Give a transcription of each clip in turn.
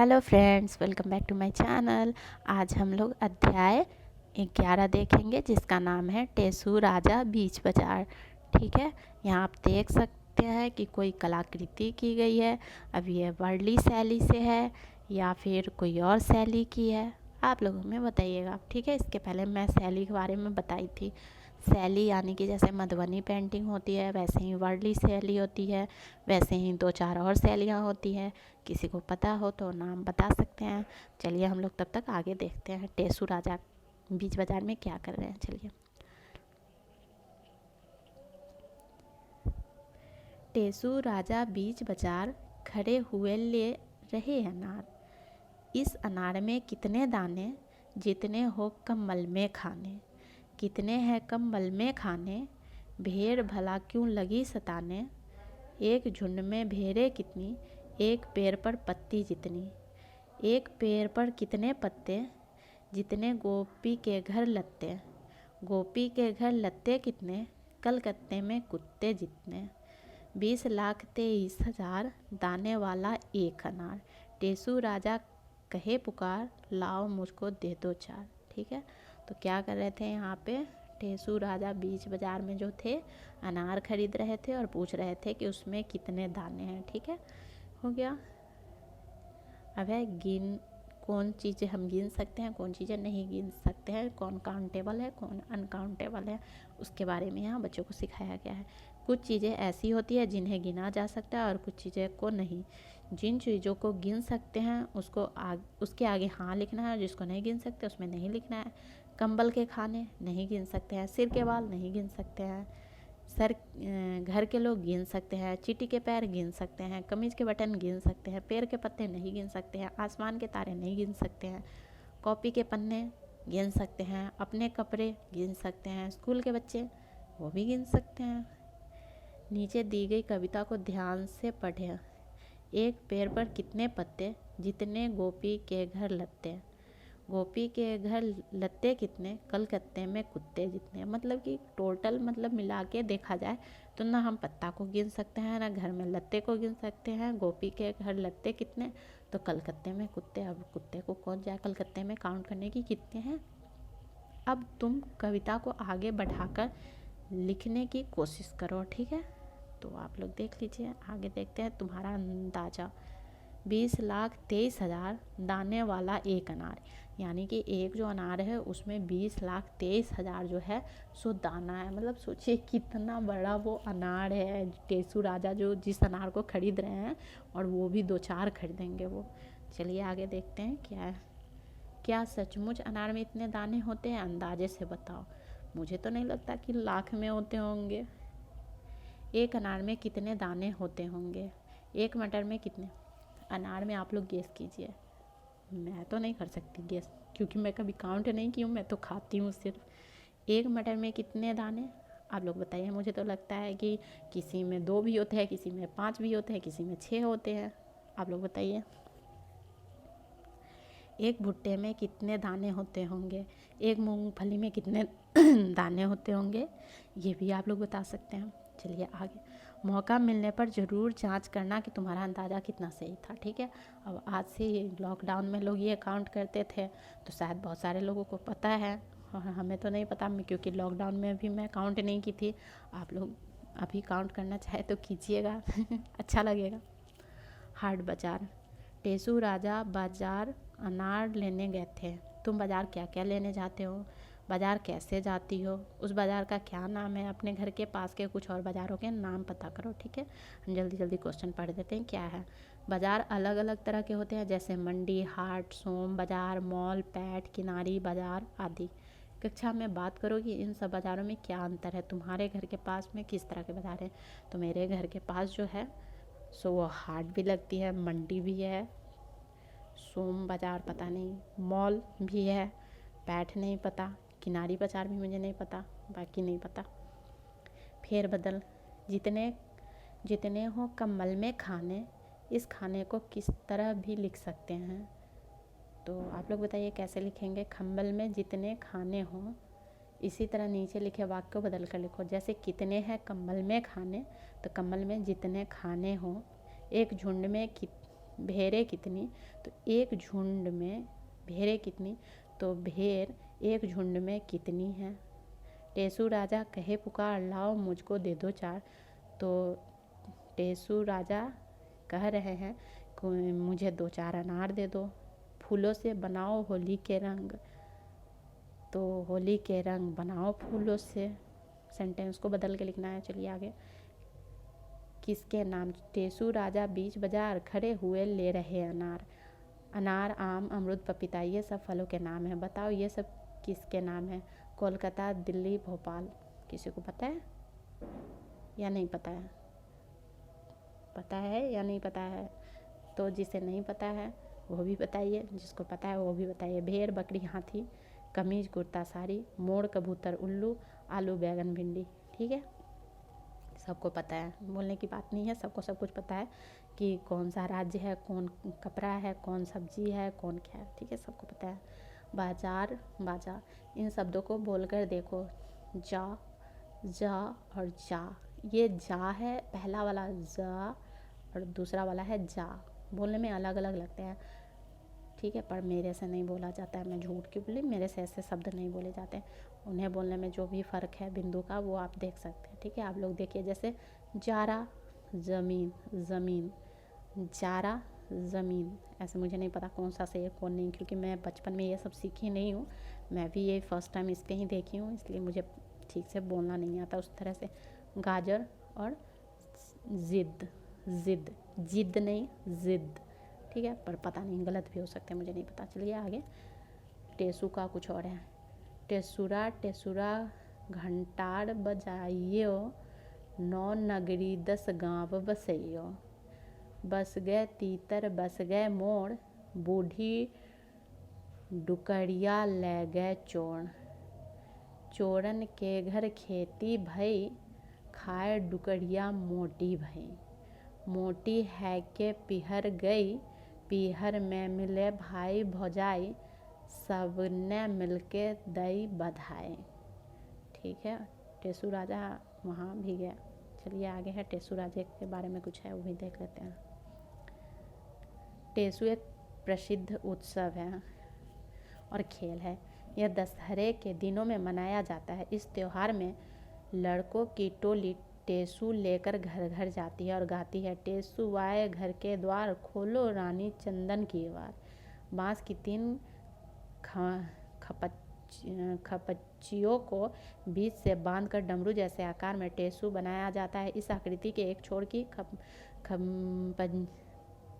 Hello friends, welcome back to my channel. आज हम लोग अध्याय 11 देखेंगे जिसका नाम है टेसू राजा बीच बाजार। ठीक है, यहाँ आप देख सकते हैं कि कोई कलाकृति की गई है। अब ये वर्ली शैली से है या फिर कोई और शैली की है, आप लोगों में बताइएगा। ठीक है, इसके पहले मैं शैली के बारे में बताई थी। शैली यानी कि जैसे मधुबनी पेंटिंग होती है वैसे ही वर्ली शैली होती है, वैसे ही 2-4 और शैलियाँ होती हैं। किसी को पता हो तो नाम बता सकते हैं। चलिए हम लोग तब तक आगे देखते हैं टेसू राजा बीच बाजार में क्या कर रहे हैं। चलिए, टेसू राजा बीच बाजार खड़े हुए ले रहे अनार। इस अनार में कितने दाने, जितने हो कम्बल में खाने। कितने हैं कम्बल में खाने, भेड़ भला क्यों लगी सताने। एक झुंड में भेड़ें कितनी, एक पेड़ पर पत्ती जितनी। एक पेड़ पर कितने पत्ते, जितने गोपी के घर लत्ते। गोपी के घर लत्ते कितने, कलकत्ते में कुत्ते जितने। 20,23,000 दाने वाला एक अनार। टेसू राजा कहे पुकार, लाओ मुझको दे दो चार। ठीक है, तो क्या कर रहे थे यहाँ पे, टेसू राजा बीच बाजार में जो थे अनार खरीद रहे थे और पूछ रहे थे कि उसमें कितने दाने हैं। ठीक है, हो गया। अब है कौन चीज़ें हम गिन सकते हैं, कौन चीज़ें नहीं गिन सकते हैं, कौन काउंटेबल है कौन अनकाउंटेबल है, उसके बारे में यहाँ बच्चों को सिखाया गया है। कुछ चीज़ें ऐसी होती है जिन्हें गिना जा सकता है और कुछ चीज़ें को नहीं। जिन चीज़ों को गिन सकते हैं उसको उसके आगे हाँ लिखना है, और जिसको नहीं गिन सकते उसमें नहीं लिखना है। कंबल के खाने नहीं गिन सकते हैं, सिर के बाल नहीं गिन सकते हैं, घर के लोग गिन सकते हैं, चींटी के पैर गिन सकते हैं, कमीज के बटन गिन सकते हैं, पेड़ के पत्ते नहीं गिन सकते हैं, आसमान के तारे नहीं गिन सकते हैं, कॉपी के पन्ने गिन सकते हैं, अपने कपड़े गिन सकते हैं, स्कूल के बच्चे वो भी गिन सकते हैं। नीचे दी गई कविता को ध्यान से पढ़ें। एक पेड़ पर कितने पत्ते, जितने गोपी के घर लत्ते। गोपी के घर लत्ते कितने, कलकत्ते में कुत्ते जितने। मतलब कि टोटल मतलब मिला के देखा जाए तो ना हम पत्ता को गिन सकते हैं ना घर में लत्ते को गिन सकते हैं। गोपी के घर लत्ते कितने, तो कलकत्ते में कुत्ते। अब कुत्ते को कौन जाए कलकत्ते में काउंट करने की कितने हैं। अब तुम कविता को आगे बढ़ाकर लिखने की कोशिश करो। ठीक है, तो आप लोग देख लीजिए, आगे देखते हैं तुम्हारा अंदाज़ा। 20,23,000 दाने वाला एक अनार, यानी कि एक जो अनार है उसमें 20,23,000 जो है सो दाना है। मतलब सोचिए कितना बड़ा वो अनार है। टेसू राजा जो जिस अनार को खरीद रहे हैं और वो भी 2-4 खरीदेंगे वो। चलिए आगे देखते हैं क्या है। क्या सचमुच अनार में इतने दाने होते हैं, अंदाजे से बताओ। मुझे तो नहीं लगता कि लाख में होते होंगे। एक अनार में कितने दाने होते होंगे, एक मटर में कितने। अनार में आप लोग गेस कीजिए। मैं तो नहीं कर सकती गेस, क्योंकि मैं कभी काउंट नहीं की हूँ, मैं तो खाती हूँ सिर्फ। एक मटर में कितने दाने, आप लोग बताइए। मुझे तो लगता है कि किसी में 2 भी होते हैं, किसी में 5 भी होते हैं, किसी में 6 होते हैं। आप लोग बताइए। एक भुट्टे में कितने दाने होते होंगे, एक मूंगफली में कितने दाने होते होंगे, ये भी आप लोग बता सकते हैं। चलिए आगे। मौका मिलने पर ज़रूर जांच करना कि तुम्हारा अंदाज़ा कितना सही था। ठीक है, अब आज से लॉकडाउन में लोग ये काउंट करते थे तो शायद बहुत सारे लोगों को पता है, और हमें तो नहीं पता, क्योंकि लॉकडाउन में भी मैं काउंट नहीं की थी। आप लोग अभी काउंट करना चाहे तो कीजिएगा अच्छा लगेगा। हाट बाज़ार। टेसू राजा बाज़ार अनार लेने गए थे। तुम बाज़ार क्या क्या लेने जाते हो, बाज़ार कैसे जाती हो, उस बाज़ार का क्या नाम है, अपने घर के पास के कुछ और बाज़ारों के नाम पता करो। ठीक है, हम जल्दी जल्दी क्वेश्चन पढ़ देते हैं क्या है। बाज़ार अलग अलग तरह के होते हैं, जैसे मंडी, हाट, सोम बाज़ार, मॉल, पैठ, किनारी बाज़ार आदि। कक्षा में बात करो कि इन सब बाज़ारों में क्या अंतर है, तुम्हारे घर के पास में किस तरह के बाज़ार हैं। तो मेरे घर के पास जो है सो वो हाट भी लगती है, मंडी भी है, सोम बाज़ार पता नहीं, मॉल भी है, पैठ नहीं पता, किनारी बाज़ार भी मुझे नहीं पता, बाकी नहीं पता। फेर बदल। जितने जितने हो कम्बल में खाने, इस खाने को किस तरह भी लिख सकते हैं। तो आप लोग बताइए कैसे लिखेंगे। कम्बल में जितने खाने हों, इसी तरह नीचे लिखे वाक्य को बदल कर लिखो। जैसे कितने हैं कम्बल में खाने, तो कम्बल में जितने खाने हों। एक झुंड में भेड़ें कितनी, तो एक झुंड में भेड़ें कितनी, तो भेड़ एक झुंड में कितनी है। टेसू राजा कहे पुकार लाओ मुझको दे दो चार, तो टेसू राजा कह रहे हैं कि मुझे 2-4 अनार दे दो। फूलों से बनाओ होली के रंग, तो होली के रंग बनाओ फूलों से। सेंटेंस को बदल के लिखना है। चलिए आगे। किसके नाम, टेसू राजा बीच बाजार खड़े हुए ले रहे अनार। अनार, आम, अमरूद, पपीता ये सब फलों के नाम हैं। बताओ ये सब किसके नाम हैं। कोलकाता, दिल्ली, भोपाल। किसी को पता है या नहीं पता है? पता है या नहीं पता है? तो जिसे नहीं पता है वो भी बताइए, जिसको पता है वो भी बताइए। भेड़, बकरी, हाथी, कमीज, कुर्ता, साड़ी, मोर, कबूतर, उल्लू, आलू, बैगन, भिंडी। ठीक है, सबको पता है, बोलने की बात नहीं है, सबको सब कुछ पता है कि कौन सा राज्य है, कौन कपड़ा है, कौन सब्जी है, कौन क्या है। ठीक है, सबको पता है। बाजार, बाजार, इन शब्दों को बोलकर देखो। जा, जा और जा। ये जा है पहला वाला जा, और दूसरा वाला है जा। बोलने में अलग अलग लगते हैं, ठीक है, पर मेरे से नहीं बोला जाता है। मैं झूठ क्यों बोली, मेरे से ऐसे शब्द नहीं बोले जाते हैं। उन्हें बोलने में जो भी फ़र्क है बिंदु का, वो आप देख सकते हैं। ठीक है, आप लोग देखिए, जैसे जारा ज़मीन, ज़मीन, जारा ज़मीन। ऐसे मुझे नहीं पता कौन सा सही है कौन नहीं, क्योंकि मैं बचपन में ये सब सीखी नहीं हूँ। मैं भी ये फर्स्ट टाइम इस पर ही देखी हूँ, इसलिए मुझे ठीक से बोलना नहीं आता उस तरह से। गाजर और ज़िद, ज़िद, जिद नहीं ज़िद। ठीक है, पर पता नहीं, गलत भी हो सकते हैं, मुझे नहीं पता। चलिए आगे। टेसू का कुछ और है। टेसुरा, टेसुरा घंटाड़ बजाइयो, 9 नगरी 10 गाँव बसइयो। बस गए तीतर बस गए मोड़, बूढ़ी डुकरिया ले गए चोर। चोरन के घर खेती भई, खाए डुकरिया मोटी भई। मोटी है के पिहर गई, पिहर में मिले भाई भौजाई, सबने मिलके दई बधाई। ठीक है, टेसू राजा वहाँ भी गया। चलिए आगे है, टेसू राजा के बारे में कुछ है वो भी देख लेते हैं। टेसू एक प्रसिद्ध उत्सव है और खेल है। यह दशहरे के दिनों में मनाया जाता है। इस त्यौहार में लड़कों की टोली टेसू लेकर घर घर जाती है और गाती है, टेसू आए घर के द्वार, खोलो रानी चंदन की वार। बांस की 3 खपच्चियों को बीच से बांधकर डमरू जैसे आकार में टेसू बनाया जाता है। इस आकृति के एक छोर की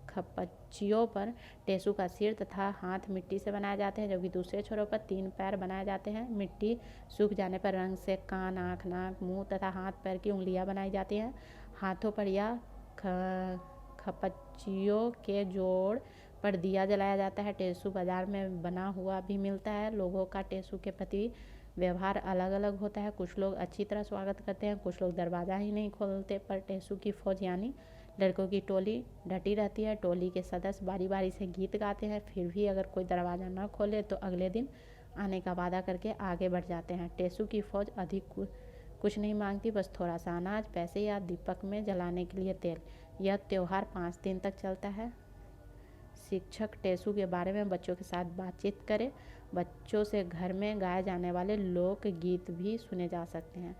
खपच्चियों पर टेसू का सिर तथा हाथ मिट्टी से बनाए जाते हैं, जबकि दूसरे छोरों पर 3 पैर बनाए जाते हैं। मिट्टी सूख जाने पर रंग से कान, आँख, नाक, मुंह तथा हाथ पैर की उंगलियां बनाई जाती हैं। हाथों पर या खपच्चियों के जोड़ पर दिया जलाया जाता है। टेसू बाजार में बना हुआ भी मिलता है। लोगों का टेसू के प्रति व्यवहार अलग अलग होता है। कुछ लोग अच्छी तरह स्वागत करते हैं, कुछ लोग दरवाज़ा ही नहीं खोलते। पर टेसू की फौज यानी लड़कों की टोली डटी रहती है। टोली के सदस्य बारी बारी से गीत गाते हैं, फिर भी अगर कोई दरवाज़ा न खोले तो अगले दिन आने का वादा करके आगे बढ़ जाते हैं। टेसू की फौज अधिक कुछ नहीं मांगती, बस थोड़ा सा अनाज, पैसे या दीपक में जलाने के लिए तेल। यह त्यौहार 5 दिन तक चलता है। शिक्षक टेसू के बारे में बच्चों के साथ बातचीत करें। बच्चों से घर में गाए जाने वाले लोक गीत भी सुने जा सकते हैं।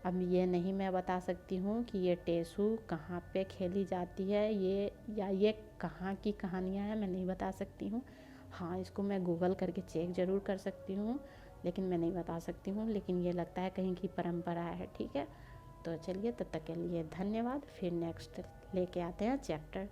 अब ये नहीं मैं बता सकती हूँ कि ये टेसू कहाँ पे खेली जाती है, ये कहाँ की कहानियाँ हैं, मैं नहीं बता सकती हूँ। हाँ, इसको मैं गूगल करके चेक ज़रूर कर सकती हूँ, लेकिन मैं नहीं बता सकती हूँ। लेकिन ये लगता है कहीं की परंपरा है। ठीक है, तो चलिए तब तक के लिए धन्यवाद। फिर नेक्स्ट लेके आते हैं चैप्टर